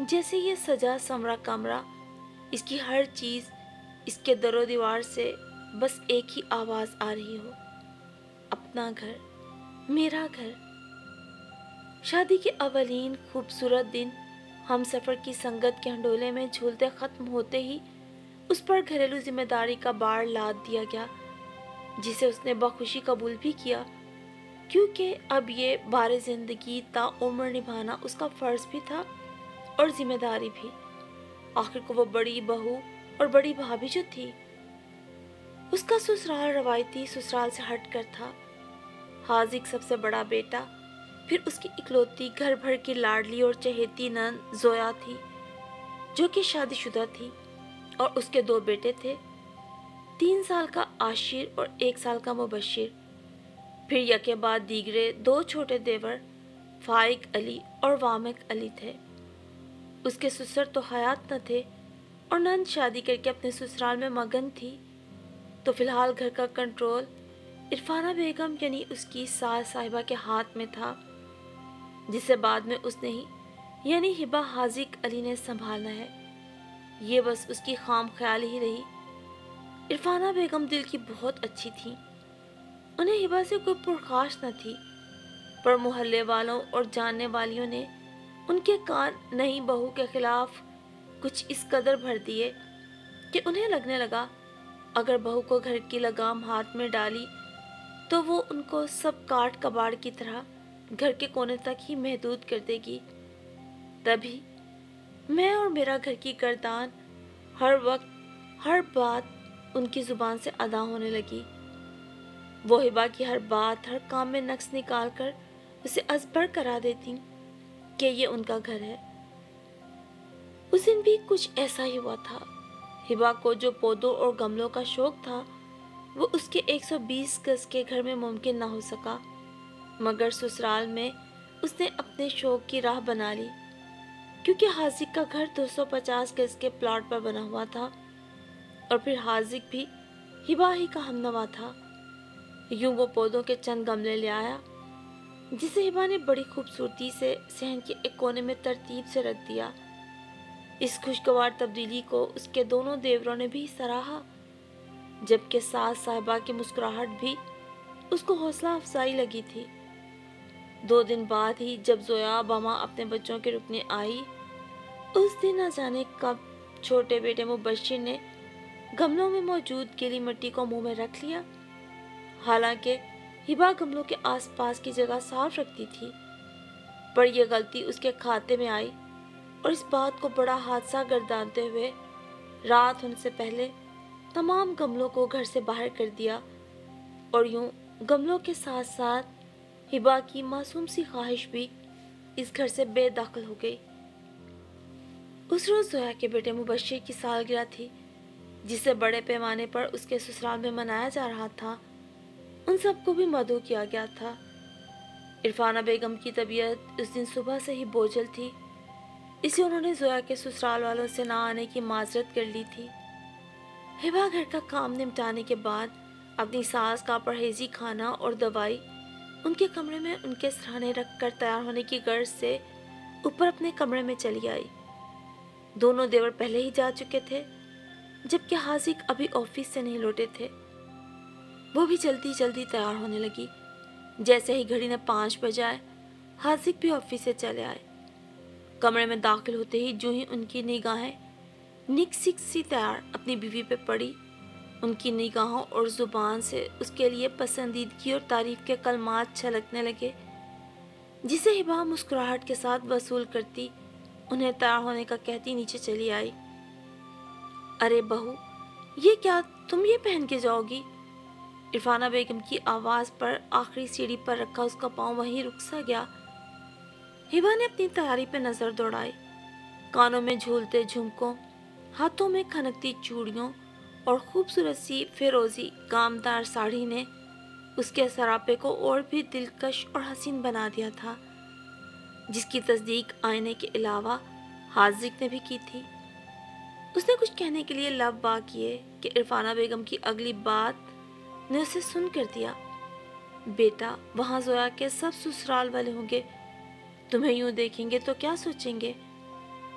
جیسے یہ سجا سمرا کمرہ، اس کی ہر چیز، اس کے در و دیوار سے بس ایک ہی آواز آ رہی ہو، اپنا گھر، میرا گھر۔ شادی کے اولین خوبصورت دن ہم سفر کی سنگت کے ہنڈولے میں جھولتے ختم ہوتے ہی اس پر گھریلو ذمہ داری کا بار لاد دیا گیا، جسے اس نے بخوشی قبول بھی کیا، کیونکہ اب یہ بار زندگی تا عمر نبھانا اس کا فرض بھی تھا اور ذمہ داری بھی۔ آخر کو وہ بڑی بہو اور بڑی بھابھی جو تھی، اس کا سسرال روایتی سسرال سے ہٹ کر تھا۔ حاذق سب سے بڑا بیٹا، پھر اس کی اکلوتی گھر بھر کی لاڈلی اور چہیتی نند زویا تھی، جو کہ شادی شدہ تھی، اور اس کے 2 بیٹے تھے، 3 سال کا عاشر اور 1 سال کا مبشر۔ پھر یکے بعد دیگرے 2 چھوٹے دیور، فائق علی اور وامق علی تھے۔ اس کے سسر تو حیات نہ تھے اور نند شادی کر کے اپنے سسرال میں مگن تھی، تو فی الحال گھر کا کنٹرول عرفانہ بیگم یعنی اس کی ساس صاحبہ کے ہاتھ میں تھا، جسے بعد میں اس نے ہی یعنی ہبہ حاذق علی نے سنبھالنا ہے۔ یہ بس اس کی خام خیال ہی رہی۔ عرفانہ بیگم دل کی بہت اچھی تھی، انہیں ہبہ سے کوئی پرخاش نہ تھی، پر محلے والوں اور جاننے والیوں نے ان کے کان نئی بہو کے خلاف کچھ اس قدر بھر دیے کہ انہیں لگنے لگا اگر بہو کو گھر کی لگام ہاتھ میں ڈالی تو وہ ان کو سب کاٹ کباڑ کی طرح گھر کے کونے تک ہی محدود کر دے گی۔ تبھی میں اور میرا گھر کی گردان ہر وقت ہر بات ان کی زبان سے ادا ہونے لگی۔ وہ ہبہ کی ہر بات ہر کام میں نقص نکال کر اسے ازبر کرا دیتی کہ یہ ان کا گھر ہے۔ اس دن بھی کچھ ایسا ہی ہوا تھا۔ ہبہ کو جو پودوں اور گملوں کا شوق تھا وہ اس کے 120 گز کے گھر میں ممکن نہ ہو سکا، مگر سسرال میں اس نے اپنے شوق کی راہ بنا لی، کیونکہ حاذق کا گھر 250 گز کے پلاٹ پر بنا ہوا تھا، اور پھر حاذق بھی ہبہ ہی کا ہمنوا تھا۔ یوں وہ پودوں کے چند گملے لے آیا، جسے ہبہ نے بڑی خوبصورتی سے صحن کے ایک کونے میں ترتیب سے رکھ دیا۔ اس خوشگوار تبدیلی کو اس کے دونوں دیوروں نے بھی سراہا، جبکہ ساس صاحبہ کی مسکراہٹ بھی اس کو حوصلہ افزائی لگی تھی۔ 2 دن بعد ہی جب زویا بما اپنے بچوں کے رکنے آئی، اس دن نہ جانے کب چھوٹے بیٹے مبشر نے گملوں میں موجود گیلی مٹی کو منہ میں رکھ لیا۔ حالانکہ ہبہ گملوں کے آس پاس کی جگہ صاف رکھتی تھی، پر یہ غلطی اس کے کھاتے میں آئی، اور اس بات کو بڑا حادثہ گردانتے ہوئے رات ہونے سے پہلے تمام گملوں کو گھر سے باہر کر دیا، اور یوں گملوں کے ساتھ ساتھ ہبہ کی معصوم سی خواہش بھی اس گھر سے بے دخل ہو گئی۔ اس روز زویا کے بیٹے مبشر کی سالگرہ تھی، جسے بڑے پیمانے پر اس کے سسرال میں منایا جا رہا تھا۔ ان سب کو بھی مدعو کیا گیا تھا۔ عرفانہ بیگم کی طبیعت اس دن صبح سے ہی بوجھل تھی، اس لیے انہوں نے زویا کے سسرال والوں سے نہ آنے کی معذرت کر لی تھی۔ ہبہ گھر کا کام نمٹانے کے بعد اپنی ساس کا پرہیزی کھانا اور دوائی ان کے کمرے میں ان کے سرہانے رکھ کر تیار ہونے کی غرض سے اوپر اپنے کمرے میں چلی آئی۔ دونوں دیور پہلے ہی جا چکے تھے، جبکہ حاذق ابھی آفس سے نہیں لوٹے تھے۔ وہ بھی جلدی جلدی تیار ہونے لگی۔ جیسے ہی گھڑی نے 5 بجائے، حاذق بھی آفس سے چلے آئے۔ کمرے میں داخل ہوتے ہی جو ہی ان کی نگاہیں نک سک سی تیار اپنی بیوی پہ پڑی، ان کی نگاہوں اور زبان سے اس کے لیے پسندیدگی اور تعریف کے کلمات چھلکنے لگے، جسے ہبہ مسکراہٹ کے ساتھ وصول کرتی انہیں تیار ہونے کا کہتی نیچے چلی آئی۔ ارے بہو، یہ کیا تم یہ پہن کے جاؤ گی؟ عرفانہ بیگم کی آواز پر آخری سیڑھی پر رکھا اس کا پاؤں وہیں رک سا گیا۔ ہبہ نے اپنی تیاری پہ نظر دوڑائی۔ کانوں میں جھولتے جھمکوں، ہاتھوں میں کھنکتی چوڑیوں اور خوبصورت سی فیروزی کامدار ساڑھی نے اس کے سراپے کو اور بھی دلکش اور حسین بنا دیا تھا، جس کی تصدیق آئینے کے علاوہ حاذق نے بھی کی تھی۔ اس نے کچھ کہنے کے لیے لب وا کیے کہ عرفانہ بیگم کی اگلی بات نے اسے سن کر دیا۔ بیٹا، وہاں زویا کے سب سسرال والے ہوں گے، تمہیں یوں دیکھیں گے تو کیا سوچیں گے؟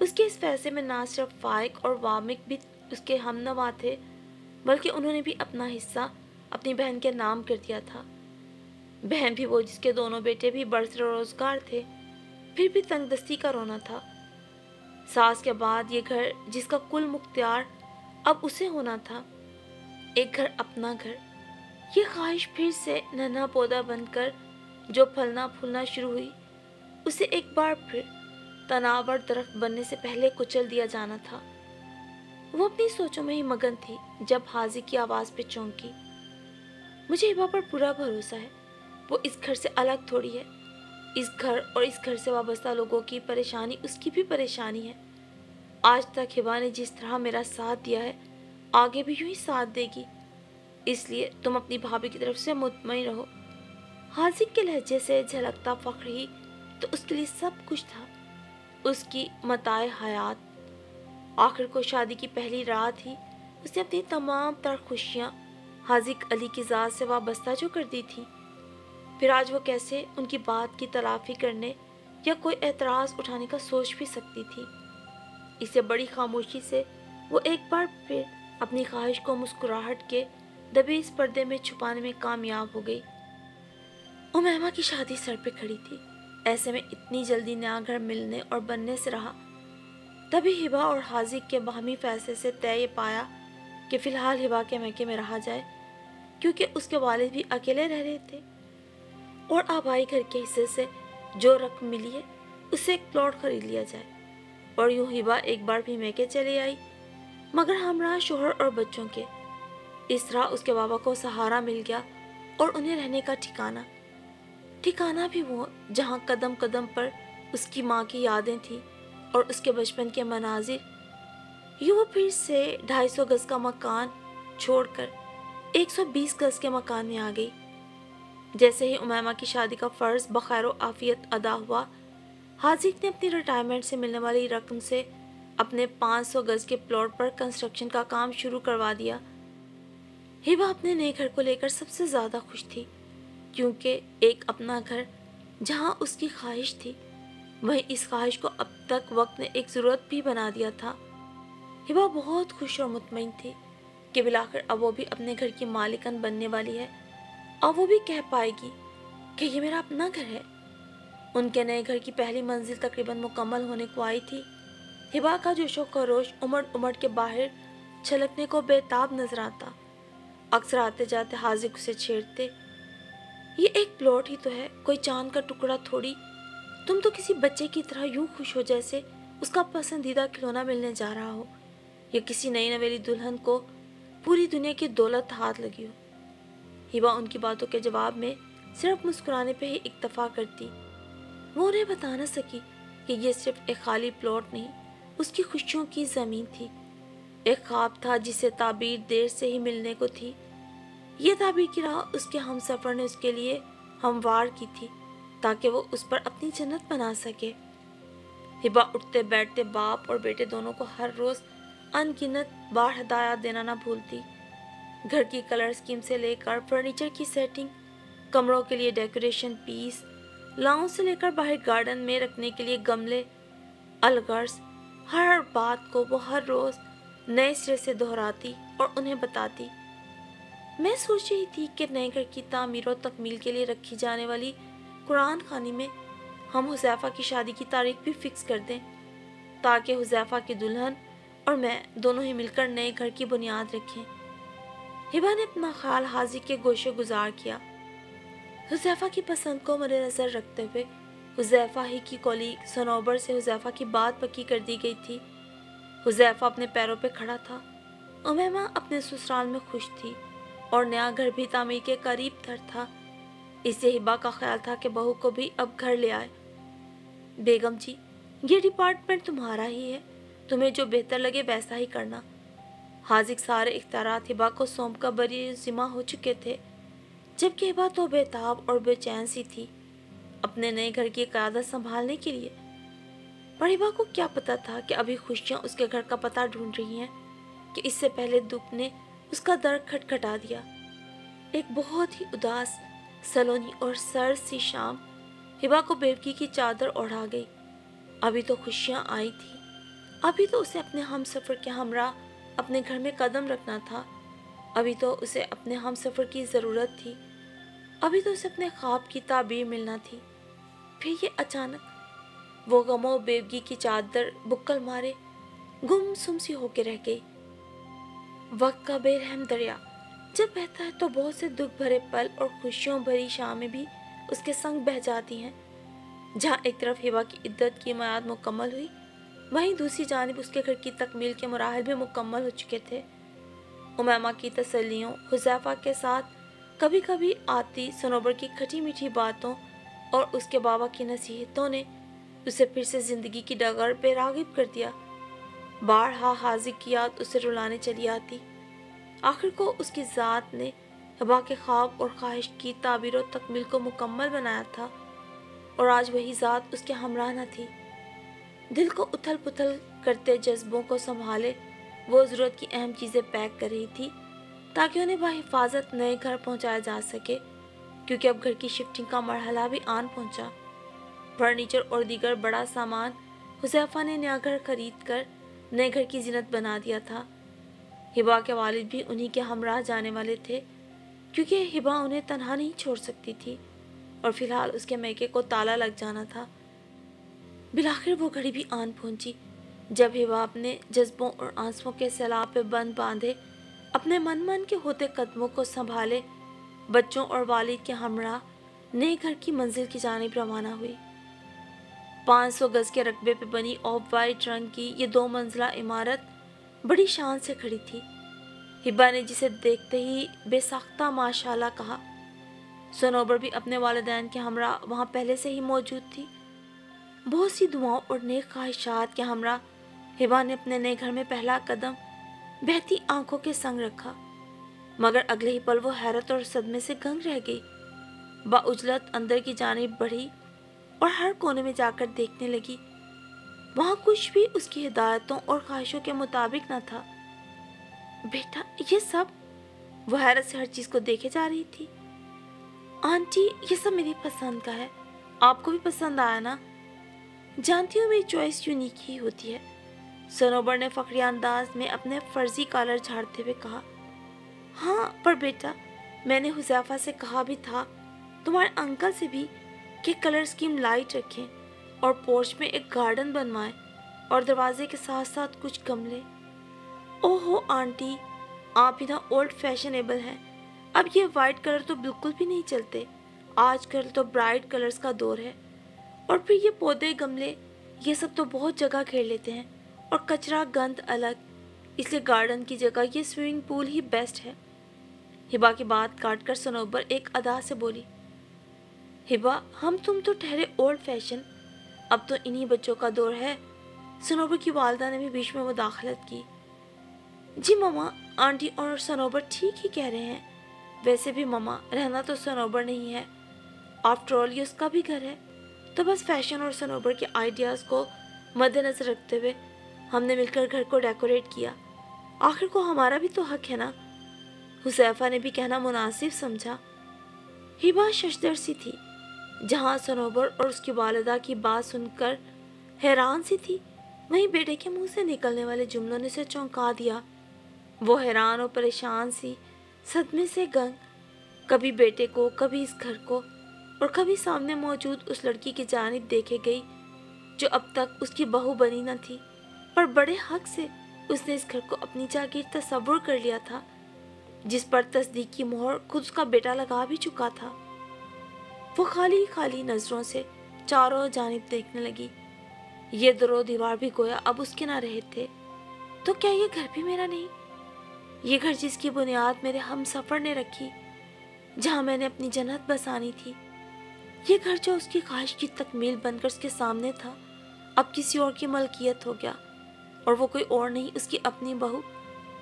اس کے اس فیصلے میں نہ صرف فائق اور وامق بھی اس کے ہمنوا تھے، بلکہ انہوں نے بھی اپنا حصہ اپنی بہن کے نام کر دیا تھا۔ بہن بھی وہ جس کے دونوں بیٹے بھی برسر روزگار تھے، پھر بھی تنگ دستی کا رونا تھا۔ ساس کے بعد یہ گھر جس کا کل مختیار اب اسے ہونا تھا، ایک گھر اپنا گھر، یہ خواہش پھر سے ننھا پودا بن کر جو پھلنا پھولنا شروع ہوئی، اسے ایک بار پھر تناور درخت بننے سے پہلے کچل دیا جانا تھا۔ وہ اپنی سوچوں میں ہی مگن تھی جب حاضر کی آواز پہ چونکی۔ مجھے ہبا پر پورا بھروسہ ہے، وہ اس گھر سے الگ تھوڑی ہے۔ اس گھر اور اس گھر سے وابستہ لوگوں کی پریشانی اس کی بھی پریشانی ہے۔ آج تک ہبا نے جس طرح میرا ساتھ دیا ہے، آگے بھی یوں ہی ساتھ دے گی، اس لیے تم اپنی بھابھی کی طرف سے مطمئن رہو۔ حاضر کے لہجے سے جھلکتا فخر ہی تو اس کے لیے سب کچھ تھا، اس کی متاع حیات۔ آخر کو شادی کی پہلی رات ہی اس نے اپنی تمام تر خوشیاں حاذق علی کی ذات سے وابستہ جو کر دی تھی، پھر آج وہ کیسے ان کی بات کی تلافی کرنے یا کوئی اعتراض اٹھانے کا سوچ بھی سکتی تھی؟ اسے بڑی خاموشی سے وہ ایک بار پھر اپنی خواہش کو مسکراہٹ کے دبے اس پردے میں چھپانے میں کامیاب ہو گئی۔ امیمہ کی شادی سر پہ کھڑی تھی، ایسے میں اتنی جلدی نیا گھر ملنے اور بننے سے رہا۔ تبھی ہبا اور حاذق کے باہمی فیصلے سے طے یہ پایا کہ فی الحال ہبا کے میکے میں رہا جائے، کیونکہ اس کے والد بھی اکیلے رہ رہے تھے، اور آبائی گھر کے حصے سے جو رقم ملی ہے اس سے ایک پلاٹ خرید لیا جائے۔ اور یوں ہبا ایک بار بھی میکے چلے آئی، مگر ہمراہ شوہر اور بچوں کے۔ اس طرح اس کے بابا کو سہارا مل گیا اور انہیں رہنے کا ٹھکانہ بھی وہ جہاں قدم قدم پر اس کی ماں کی یادیں تھیں اور اس کے بچپن کے مناظر۔ یوں وہ پھر سے 250 گز کا مکان چھوڑ کر 120 گز کے مکان میں آ گئی۔ جیسے ہی امیمہ کی شادی کا فرض بخیر و عافیت ادا ہوا، حاذق نے اپنی ریٹائرمنٹ سے ملنے والی رقم سے اپنے 500 گز کے پلاٹ پر کنسٹرکشن کا کام شروع کروا دیا۔ ہبا اپنے نئے گھر کو لے کر سب سے زیادہ خوش تھی، کیونکہ ایک اپنا گھر جہاں اس کی خواہش تھی، وہیں اس خواہش کو اب تک وقت نے ایک ضرورت بھی بنا دیا تھا۔ ہبا بہت خوش اور مطمئن تھی کہ بالآخر اب وہ بھی اپنے گھر کی مالکن بننے والی ہے، اب وہ بھی کہہ پائے گی کہ یہ میرا اپنا گھر ہے۔ ان کے نئے گھر کی پہلی منزل تقریباً مکمل ہونے کو آئی تھی۔ ہبا کا جوش و خروش امڑ کے باہر چھلکنے کو بے تاب نظر آتا۔ اکثر آتے جاتے حاذق اسے چھیڑتے، یہ ایک پلاٹ ہی تو ہے، کوئی چاند کا ٹکڑا تھوڑی، تم تو کسی بچے کی طرح یوں خوش ہو جیسے اس کا پسندیدہ کھلونا ملنے جا رہا ہو، یا کسی نئی نویلی دلہن کو پوری دنیا کی دولت ہاتھ لگی ہو۔ ہبا ان کی باتوں کے جواب میں صرف مسکرانے پہ ہی اکتفا کرتی۔ وہ انہیں بتا نہ سکی کہ یہ صرف ایک خالی پلاٹ نہیں، اس کی خوشیوں کی زمین تھی، ایک خواب تھا جسے تعبیر دیر سے ہی ملنے کو تھی۔ یہ تعبیر کی راہ اس کے ہم سفر نے اس کے لیے ہموار کی تھی تاکہ وہ اس پر اپنی جنت بنا سکے۔ ہبا اٹھتے بیٹھتے باپ اور بیٹے دونوں کو ہر روز ان گنت بار ہدایات دینا نہ بھولتی۔ گھر کی کلر اسکیم سے لے کر فرنیچر کی سیٹنگ، کمروں کے لیے ڈیکوریشن پیس، لاؤنج سے لے کر باہر گارڈن میں رکھنے کے لیے گملے، الغرض ہر بات کو وہ ہر روز نئے سرے سے دہراتی اور انہیں بتاتی۔ میں سوچ رہی تھی کہ نئے گھر کی تعمیر و تکمیل کے لیے رکھی جانے والی قرآن خوانی میں ہم حذیفہ کی شادی کی تاریخ بھی فکس کر دیں، تاکہ حذیفہ کی دلہن اور میں دونوں ہی مل کر نئے گھر کی بنیاد رکھیں۔ ہبا نے اپنا خیال حاضر کے گوشے گزار کیا۔ حذیفہ کی پسند کو مد نظر رکھتے ہوئے حذیفہ ہی کی کولیگ صنوبر سے حذیفہ کی بات پکی کر دی گئی تھی۔ حذیفہ اپنے پیروں پہ کھڑا تھا، امیمہ اپنے سسرال میں خوش تھی، اور نیا گھر بھی تعمیر کے قریب تر تھا۔ اس سے ہبا کا خیال تھا کہ بہو کو بھی اب گھر لے آئے۔ بیگم جی، یہ ڈپارٹمنٹ تمہارا ہی ہے، تمہیں جو بہتر لگے ویسا ہی کرنا۔ حاذق سارے اختیارات ہبا کو سونپ کر بری ذمہ ہو چکے تھے، جبکہ ہبا تو بے تاب اور بے چین سی تھی اپنے نئے گھر کی قیادت سنبھالنے کے لیے۔ پر ہبا کو کیا پتا تھا کہ ابھی خوشیاں اس کے گھر کا پتہ ڈھونڈ رہی ہیں کہ اس سے پہلے دکھ نے اس کا در کھٹکھٹا دیا۔ ایک بہت ہی اداس، سلونی اور سرد سی شام ہبا کو بے وقوفی کی چادر اوڑھا گئی۔ ابھی تو خوشیاں آئی تھی، ابھی تو اسے اپنے ہم سفر کے ہمراہ اپنے گھر میں قدم رکھنا تھا، ابھی تو اسے اپنے ہم سفر کی ضرورت تھی، ابھی تو اسے اپنے خواب کی تعبیر ملنا تھی۔ پھر یہ اچانک وہ غم و بیوگی کی چادر بکل مارے گم سم سی ہو کے رہ گئی۔ وقت کا بے رحم دریا جب بہتا ہے تو بہت سے دکھ بھرے پل اور خوشیوں بھری شامیں بھی اس کے سنگ بہہ جاتی ہیں۔ جہاں ایک طرف ہبا کی عدت کی میعاد مکمل ہوئی، وہیں دوسری جانب اس کے گھر کی تکمیل کے مراحل بھی مکمل ہو چکے تھے۔ امیمہ کی تسلیوں، حذیفہ کے ساتھ کبھی کبھی آتی صنوبر کی کھٹی میٹھی باتوں اور اس کے بابا کی نصیحتوں نے اسے پھر سے زندگی کی ڈگر پہ راغب کر دیا۔ بارہا حاضر کی یاد اسے رلانے چلی آتی۔ آخر کو اس کی ذات نے ہبا کے خواب اور خواہش کی تعبیر و تکمیل کو مکمل بنایا تھا، اور آج وہی ذات اس کے ہمراہ نہ تھی۔ دل کو اتھل پتھل کرتے جذبوں کو سنبھالے وہ ضرورت کی اہم چیزیں پیک کر رہی تھی تاکہ انہیں بحفاظت نئے گھر پہنچایا جا سکے، کیونکہ اب گھر کی شفٹنگ کا مرحلہ بھی آن پہنچا۔ فرنیچر اور دیگر بڑا سامان حذیفہ نے نیا گھر خرید کر نئے گھر کی زینت بنا دیا تھا۔ ہبا کے والد بھی انہی کے ہمراہ جانے والے تھے، کیونکہ ہبا انہیں تنہا نہیں چھوڑ سکتی تھی اور فی الحال اس کے میکے کو تالا لگ جانا تھا۔ بالآخر وہ گھڑی بھی آن پہنچی جب ہبا اپنے جذبوں اور آنسوؤں کے سیلاب پہ بند باندھے اپنے من کے ہوتے قدموں کو سنبھالے بچوں اور والد کے ہمراہ نئے گھر کی منزل کی جانب روانہ ہوئی۔ 500 گز کے رقبے پہ بنی آف وائٹ رنگ کی یہ 2 منزلہ عمارت بڑی شان سے کھڑی تھی۔ ہبا نے جسے دیکھتے ہی بے ساختہ ماشاءاللہ کہا۔ صنوبر بھی اپنے والدین کے ہمراہ وہاں پہلے سے ہی موجود تھی۔ بہت سی دعاؤں اور نیک خواہشات کے ہمراہ ہبا نے اپنے نئے گھر میں پہلا قدم بہتی آنکھوں کے سنگ رکھا، مگر اگلے ہی پل وہ حیرت اور صدمے سے گنگ رہ گئی۔ باعجلت اندر کی جانب بڑھی اور ہر کونے میں جا کر دیکھنے لگی۔ وہاں کچھ بھی اس کی ہدایتوں اور خواہشوں کے مطابق نہ تھا۔ بیٹا یہ سب؟ وہ حیرت سے ہر چیز کو دیکھے جا رہی تھی۔ آنٹی یہ سب میری پسند کا ہے، آپ کو بھی پسند آیا نا؟ جانتی ہوں میری چوائس یونیک ہی ہوتی ہے، صنوبر نے فخری انداز میں اپنے فرضی کالر جھاڑتے ہوئے کہا۔ ہاں پر بیٹا میں نے حذیفہ سے کہا بھی تھا، تمہارے انکل سے بھی، کہ کلر اسکیم لائٹ رکھیں اور پورچ میں ایک گارڈن بنوائیں اور دروازے کے ساتھ ساتھ کچھ گملے۔ اوہو آنٹی آپ اتنا اولڈ فیشنیبل ہیں، اب یہ وائٹ کلر تو بالکل بھی نہیں چلتے، آج کل تو برائٹ کلرز کا دور ہے، اور پھر یہ پودے گملے یہ سب تو بہت جگہ گھیر لیتے ہیں اور کچرا گند الگ، اس لیے گارڈن کی جگہ یہ سوئمنگ پول ہی بیسٹ ہے۔ ہبا کی بات کاٹ کر صنوبر ایک ادا سے بولی۔ ہبا ہم تم تو ٹھہرے اولڈ فیشن، اب تو انہی بچوں کا دور ہے۔ صنوبر کی والدہ نے بھی بیچ میں مداخلت کی۔ جی ماما آنٹی اور صنوبر ٹھیک ہی کہہ رہے ہیں، ویسے بھی ماما رہنا تو صنوبر نہیں ہے، آفٹر آل یہ اس کا بھی گھر ہے، تو بس فیشن اور صنوبر کے آئیڈیاز کو مد نظر رکھتے ہوئے ہم نے مل کر گھر کو ڈیکوریٹ کیا، آخر کو ہمارا بھی تو حق ہے نا، حذیفہ نے بھی کہنا مناسب سمجھا۔ ہبا ششدر سی تھی، جہاں صنوبر اور اس کی والدہ کی بات سن کر حیران سی تھی، وہیں بیٹے کے منہ سے نکلنے والے جملوں نے اسے چونکا دیا۔ وہ حیران اور پریشان سی، صدمے سے گنگ، کبھی بیٹے کو، کبھی اس گھر کو، اور کبھی سامنے موجود اس لڑکی کی جانب دیکھے گئی جو اب تک اس کی بہو بنی نہ تھی، پر بڑے حق سے اس نے اس گھر کو اپنی جاگیر تصور کر لیا تھا، جس پر تصدیق کی مہر خود اس کا بیٹا لگا بھی چکا تھا۔ وہ خالی خالی نظروں سے چاروں جانب دیکھنے لگی، یہ در و دیوار بھی گویا اب اس کے نہ رہے تھے۔ تو کیا یہ گھر بھی میرا نہیں؟ یہ گھر جس کی بنیاد میرے ہم سفر نے رکھی، جہاں میں نے اپنی جنت بسانی تھی، یہ گھر جو اس کی خواہش کی تکمیل بن کر اس کے سامنے تھا، اب کسی اور کی ملکیت ہو گیا، اور وہ کوئی اور نہیں اس کی اپنی بہو،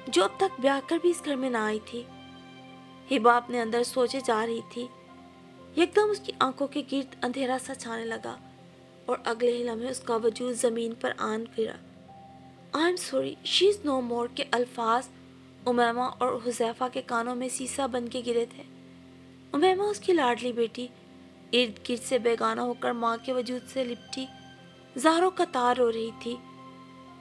جو اب تک بیاہ کر بھی اس گھر میں نہ آئی تھی۔ ہبا اپنے اندر سوچے جا رہی تھی، یکدم اس کی آنکھوں کے گرد اندھیرا سا چھانے لگا اور اگلے ہی لمحے اس کا وجود زمین پر آن گرا۔ آئی ایم سوری شی از نو مور کے الفاظ امیمہ اور حذیفہ کے کانوں میں سیسا بن کے گرے تھے۔ امیمہ اس کی لاڈلی بیٹی ارد گرد سے بیگانہ ہو کر ماں کے وجود سے لپٹی زاروں قطار رو رہی تھی۔